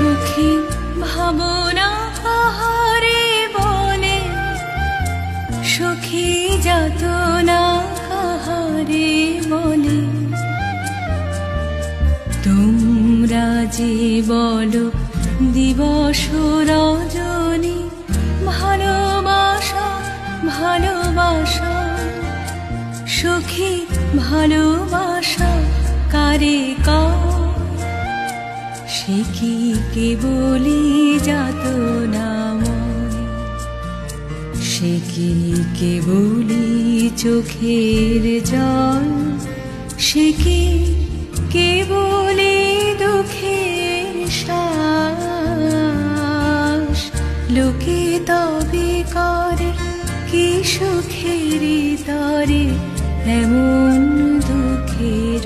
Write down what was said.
সুখী ভাবনা কাহারে বলে, সুখী যাতনা কাহারে বলে। তোমরা যে বলো দিবস রজনী, ভালোবাসা ভালোবাসা, সুখী ভালোবাসা কারে কয়? সে কি কেবলি যাতনাময়, সে কি কেবলি চোখের জল, সে কি কেবলি দুঃখের শ্বাস? লোকে তবে করে কি সুখের তরে এমন দুঃখের